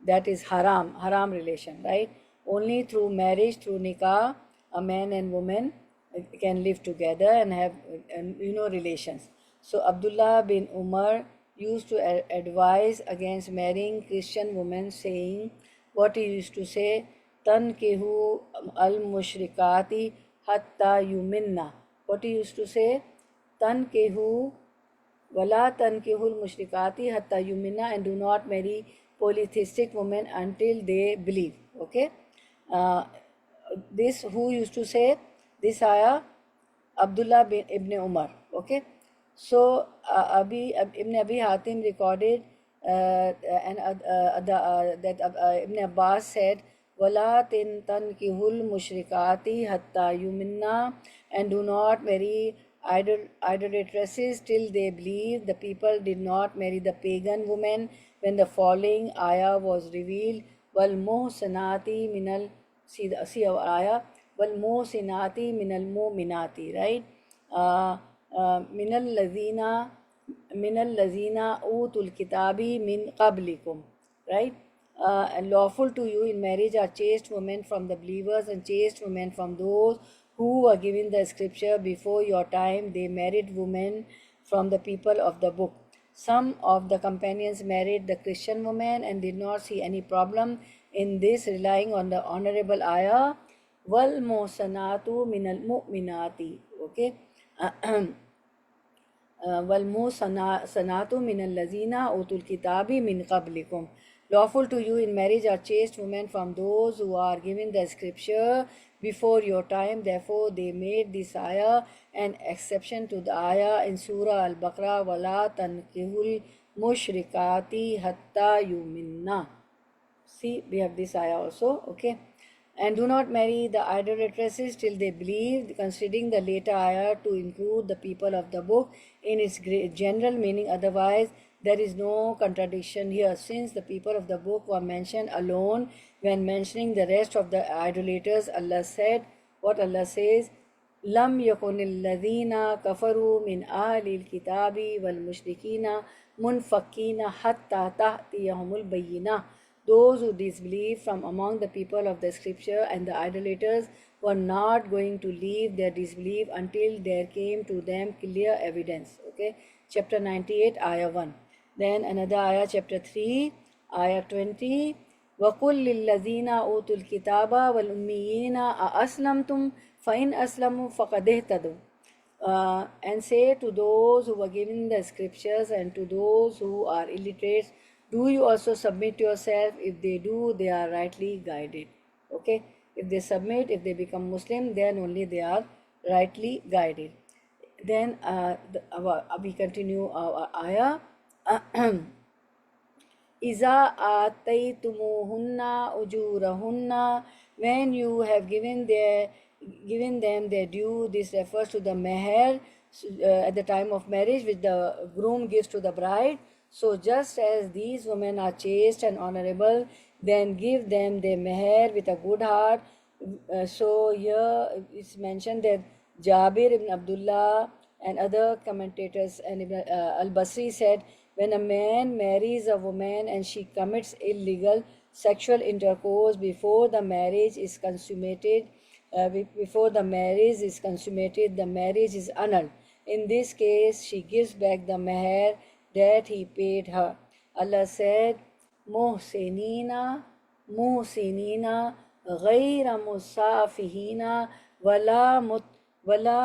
that is haram relation, right? Only through marriage, through nikah, a man and woman can live together and have, relations. So Abdullah bin Umar used to advise against marrying Christian women, saying, what he used to say, Tankihu al-mushrikati hatta yuminna. What he used to say? Tankihu wala tankihul mushrikati hatta yuminna, and do not marry polytheistic women until they believe. Okay? This, who used to say this ayah? Abdullah bin Ibn Umar. Okay? So Ibn Abi Hatim recorded that Ibn Abbas said, Wala tankihul mushrikati hatta yuminna, and do not marry idolatresses till they believe. The people did not marry the pagan women when the following ayah was revealed. Wal muhsanati minal, see our ayah, wal muhsinati minal mu'minati, right? Minal lazina utul kitabi min qablikum, right? And lawful to you in marriage are chaste women from the believers and chaste women from those who were given the scripture before your time. They married women from the people of the book. Some of the companions married the Christian women and did not see any problem in this, relying on the honorable ayah, Wal muhsanatu minal mu'minati. Okay? Wal muhsanatu minal lazina utul kitabi min qablikum. Lawful to you in marriage are chaste women from those who are given the scripture before your time. Therefore, they made this ayah an exception to the ayah in Surah Al-Baqarah, Wala tankihul mushrikati hatta yuminna. See, we have this ayah also, okay? And do not marry the idolatresses till they believe, considering the later ayah to include the people of the book in its general meaning. Otherwise, there is no contradiction here, since the people of the book were mentioned alone when mentioning the rest of the idolaters. Allah said, what Allah says, Lam yakunil ladhina kafaru min ahlil kitabi wal mushrikina munfakina hatta tahtiyahumul bayyinah. Those who disbelieve from among the people of the scripture and the idolaters were not going to leave their disbelief until there came to them clear evidence. Okay, chapter 98, ayah 1. Then another ayah, chapter 3, ayah 20. وَقُلْ لِلَّذِينَ أُوتُوا الْكِتَابَ وَالْأُمِّيِّينَ أَأَسْلَمْتُمْ فَإِنْ أَسْلَمُوا فَقَدْ اهْتَدُوا. And say to those who were given the scriptures and to those who are illiterate, do you also submit yourself? If they do, they are rightly guided. Okay? If they submit, if they become Muslim, then only they are rightly guided. Then we continue our ayah. Iza ataytumuhunna ujurahunna, when you have given them their due. This refers to the meher at the time of marriage, which the groom gives to the bride. So just as these women are chaste and honorable, then give them their meher with a good heart. So here it's mentioned that Jabir ibn Abdullah and other commentators and Al-Basri said, when a man marries a woman and she commits illegal sexual intercourse before the marriage is consummated, the marriage is annulled. In this case, she gives back the meher that he paid her. Allah said, Muhsinina, Muhsinina, غير مسافهين ولا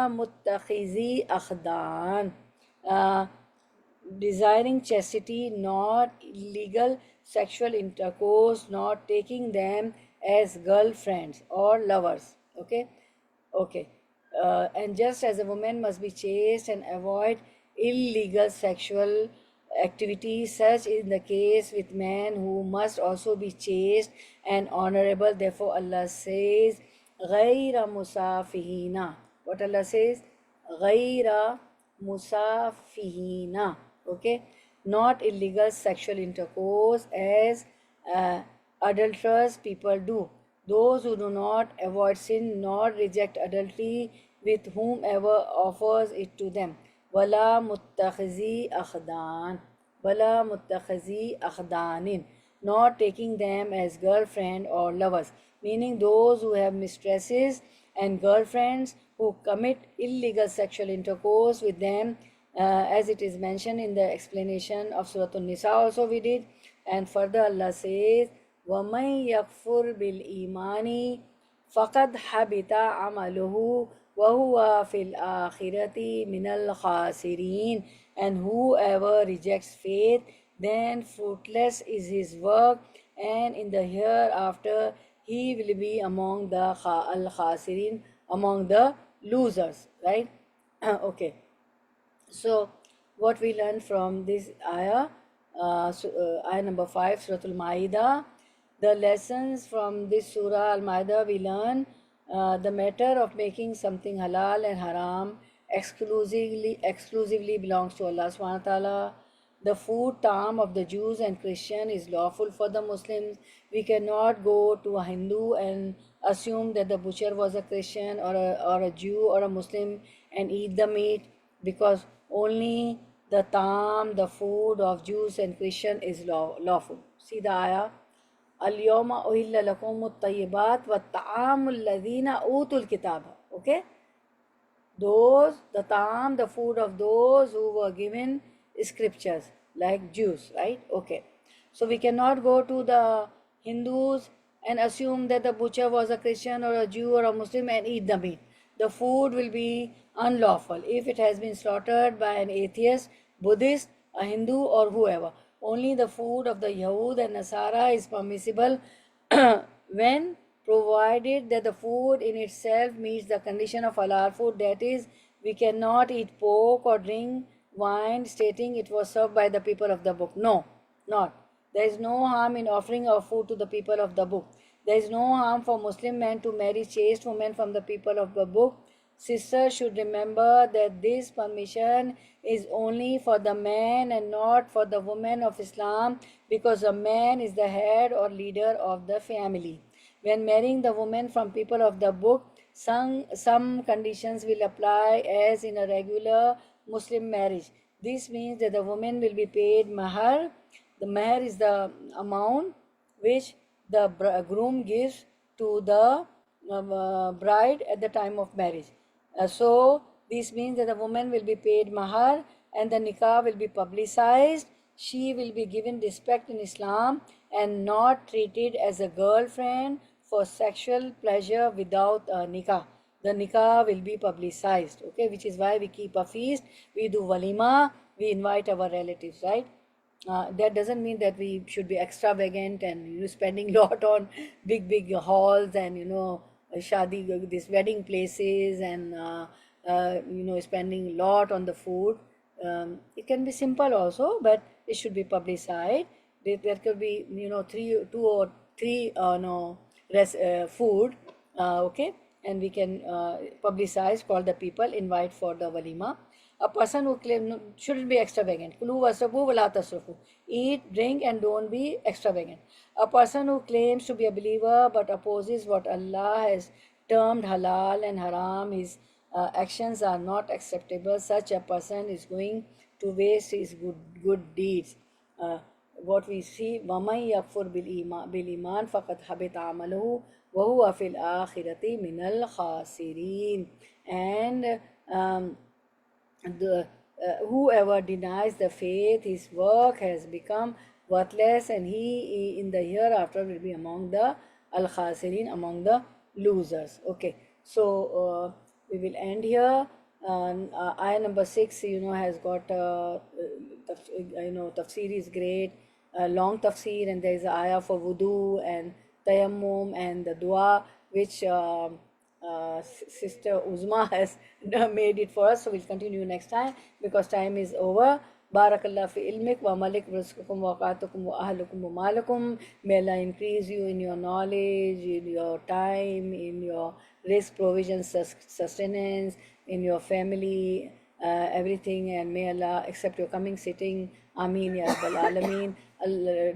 متخذي أخدان. Desiring chastity, not illegal sexual intercourse, not taking them as girlfriends or lovers. Okay. And just as a woman must be chaste and avoid illegal sexual activity, such is the case with men who must also be chaste and honorable. Therefore, Allah says, غَيْرَ مُسَافِهِينَ. What Allah says? غَيْرَ مُسَافِهِينَ. Okay? Not illegal sexual intercourse as adulterous people do. Those who do not avoid sin nor reject adultery with whomever offers it to them. Wala muttakhizi akhdan. Wala muttakhizi akhdanin. Not taking them as girlfriend or lovers. Meaning those who have mistresses and girlfriends who commit illegal sexual intercourse with them, as it is mentioned in the explanation of Surah An-Nisa also we did. And further Allah says, وَمَنْ يَكْفُرْ بِالْإِيمَانِ فَقَدْ حَبِطَ عَمَلُهُ وَهُوَ فِي الْآخِرَةِ مِنَ الْخَاسِرِينَ. And whoever rejects faith, then fruitless is his work, and in the hereafter he will be among the al-khasirin, among the losers, right? Okay. So what we learn from this ayah, ayah number 5, Surah Al-Ma'idah, the lessons from this Surah Al-Ma'idah, we learn the matter of making something halal and haram exclusively belongs to Allah subhanahu wa ta'ala. The food ta'am of the Jews and Christian is lawful for the Muslims. We cannot go to a Hindu and assume that the butcher was a Christian or a Jew or a Muslim and eat the meat, because only the ta'am, the food of Jews and Christian is lawful. See the ayah. Al-yawma uhilla lakum at-tayyibat wa ta'amul ladhina utul kitab. Okay? Those, the ta'am, the food of those who were given scriptures, like Jews, right? Okay. So we cannot go to the Hindus and assume that the butcher was a Christian or a Jew or a Muslim and eat the meat. The food will be unlawful if it has been slaughtered by an atheist, Buddhist, a Hindu or whoever. Only the food of the Yahud and Nasara is permissible when provided that the food in itself meets the condition of halal food, that is, we cannot eat pork or drink wine stating it was served by the people of the book. No, not. There is no harm in offering our food to the people of the book. There is no harm for Muslim men to marry chaste women from the people of the book. Sisters should remember that this permission is only for the man and not for the women of Islam, because a man is the head or leader of the family. When marrying the woman from people of the book, some conditions will apply as in a regular Muslim marriage. This means that the woman will be paid mahar. The mahar is the amount which the groom gives to the bride at the time of marriage. So this means that the woman will be paid mahar and the nikah will be publicized. She will be given respect in Islam and not treated as a girlfriend for sexual pleasure without a nikah. The nikah will be publicized, okay, which is why we keep a feast, we do walima, we invite our relatives, right? That doesn't mean that we should be extravagant and spending lot on big halls and shadi, these wedding places, and spending lot on the food. It can be simple also, but it should be publicized. There could be two or three food, okay, and we can publicize, call the people, invite for the walima. A person who claims shouldn't be extravagant. Kulu wasrabu wala tasrafu. Eat, drink, and don't be extravagant. A person who claims to be a believer but opposes what Allah has termed halal and haram, his actions are not acceptable. Such a person is going to waste his good deeds. What we see, وَمَنْ يَكْفُرْ بِالْإِيمَانِ فَقَدْ حَبِطَ عَمَلُهُ وَهُوَ فِي الْآخِرَةِ مِنَ الْخَاسِرِينَ. And whoever denies the faith, his work has become worthless, and he in the hereafter will be among the al-khasirin, among the losers. Okay, so we will end here. Ayah number 6, has got tafsir is great, long tafsir, and there is an ayah for wudu and tayammum and the dua, which Sister Uzma has made it for us. So we'll continue next time because time is over. Barakallah fi ilmik wa malik rizqukum wa qatukum wa ahlukum wa malakum. May Allah increase you in your knowledge, in your time, in your risk provision, sustenance, in your family, everything. And may Allah accept your coming sitting. Ameen ya Rabbal Alameen.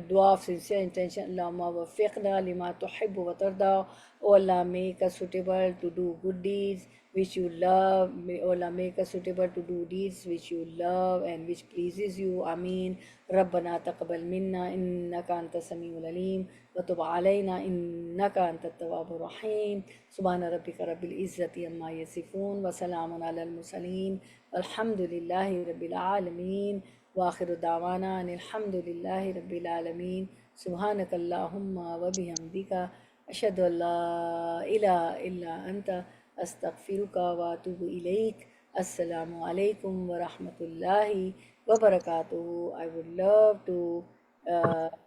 Dua of sincere intention. Allahumma wafiqna lima tuhibbu wa tarda. O Allah, make us suitable to do good deeds which you love. O Allah, make us suitable to do deeds which you love and which pleases you. Ameen. Rabbana taqabbal minna innaka anta samiul alim wa tub alayna innaka anta tawwabur rahim. Subhana rabbika rabbil izzati amma yasifun wa salamun alal mursalin walhamdulillahi rabbil alamin. وآخر دعوانا أن الحمد لله رب العالمين. سبحانك اللهم وبحمدك أشهد أن لا إله إلا أنت أستغفرك وأتوب إليك. السلام عليكم ورحمة الله وبركاته. I would love to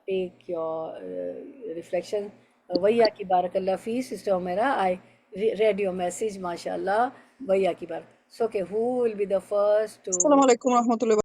take your reflection. Vaya ki barakallah fi, Sister Omera. I read your message, mashallah. Vaya ki barak. So, okay, who will be the first to? Assalamu alaikum warahmatullahi